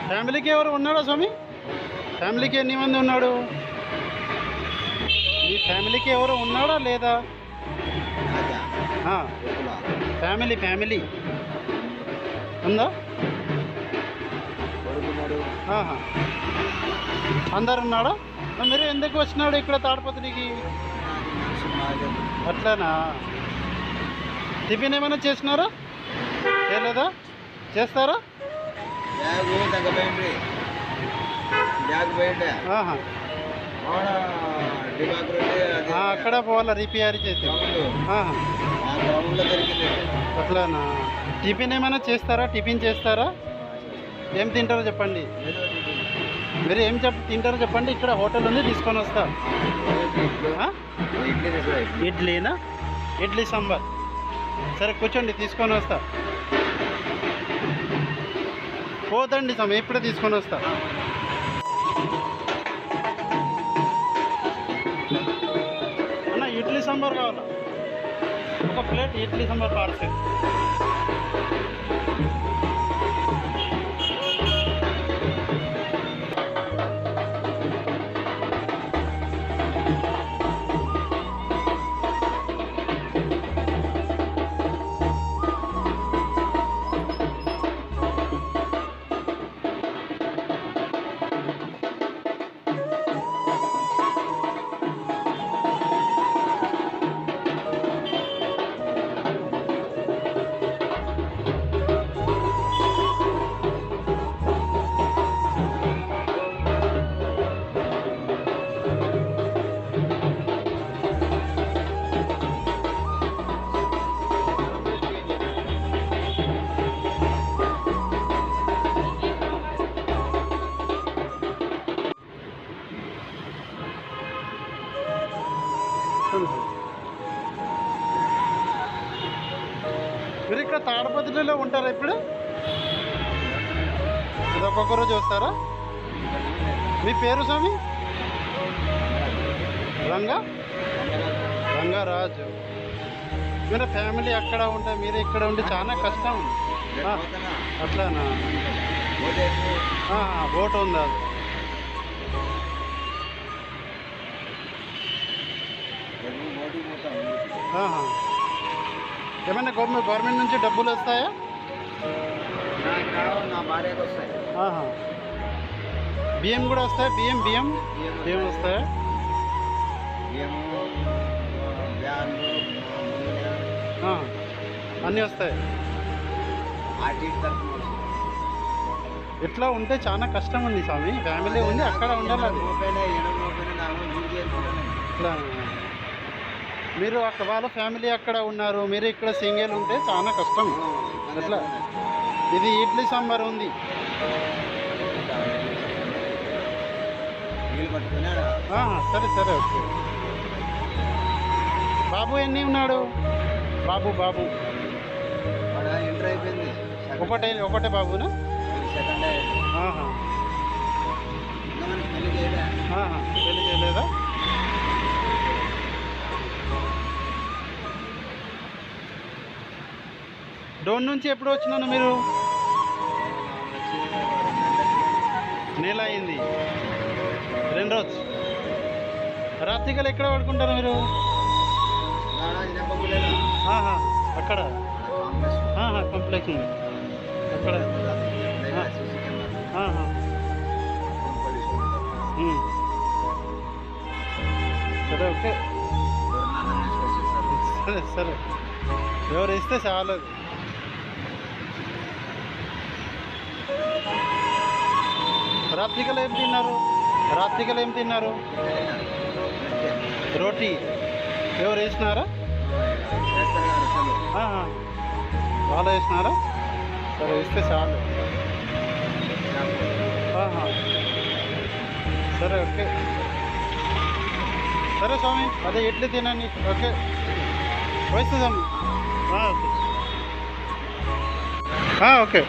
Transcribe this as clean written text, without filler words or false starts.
ఫ్యామిలీకి ఎవరు ఉన్నాడా స్వామి? ఫ్యామిలీకి ఎన్ని మంది ఉన్నాడు? మీ ఫ్యామిలీకి ఎవరు ఉన్నాడా లేదా? ఫ్యామిలీ ఫ్యామిలీ ఉందా? అందరు ఉన్నాడా? మీరు ఎందుకు వచ్చినాడు ఇక్కడ తాడిపత్రికి? అట్లానా? టిఫిన్ ఏమైనా చేసినారా? చేయలేదా? చేస్తారా? అక్కడ పోవాలా రిపేర్ చేసి? అట్లానా? టిఫిన్ ఏమైనా చేస్తారా? టిఫిన్ చేస్తారా? ఏం తింటారో చెప్పండి. మీరు ఏం తింటారో చెప్పండి. ఇక్కడ హోటల్ ఉంది, తీసుకొని వస్తా. ఇడ్లీనా? ఇడ్లీ సాంబార్. సరే కూర్చోండి, తీసుకొని వస్తా. పోతండి సమయం, ఇప్పుడే తీసుకొని వస్తా. అన్న ఇడ్లీ సాంబార్ కావాలా? ఒక ప్లేట్ ఇడ్లీ సాంబార్ పార్సెల్. మీరు ఇక్కడ తాడిపత్రిలో ఉంటారా ఇప్పుడు? ఇది ఒక్కొక్క రోజు వస్తారా? మీ పేరు స్వామి? రంగరాజు. మీరు ఫ్యామిలీ అక్కడ ఉంటే మీరు ఇక్కడ ఉంటే చాలా కష్టం. అట్లానా? బోట్ ఉందా? ఏమైనా గవర్నమెంట్ నుంచి డబ్బులు వస్తాయా? బియ్యం కూడా వస్తాయి? బియ్యం వస్తాయా? అన్నీ వస్తాయి. ఇట్లా ఉంటే చాలా కష్టం ఉంది స్వామి. ఫ్యామిలీ ఉంది, అక్కడ ఉండాలి. ఇట్లా మీరు అక్కడ వాళ్ళ ఫ్యామిలీ అక్కడ ఉన్నారు, మీరు ఇక్కడ సింగిల్ ఉంటే చాలా కష్టం. అట్లా ఇది ఇడ్లీ సాంబార్ ఉంది. సరే సరే ఓకే. బాబు ఎన్ని ఉన్నాడు? బాబు ఒకటే బాబునా? పెళ్లి చేయలేదా? డోన్ నుంచి ఎప్పుడు వచ్చినాను మీరు? నెల అయింది. 2 రోజు. రాత్రికల్ ఎక్కడ పడుకుంటారు మీరు? అక్కడ కాంప్లెక్స్ ఉంది అక్కడ. సరే ఓకే. సరే ఎవరు ఇస్తే చాలు. రాత్రికల్ ఏం తిన్నారు? రోటీ. ఎవరు వేసినారా? వాళ్ళు వేసినారా? సరే ఇస్తే చాలు. సరే ఓకే. సరే స్వామి, అదే ఇడ్లీ తినండి. ఓకే వస్తుంది స్వామి. ఓకే.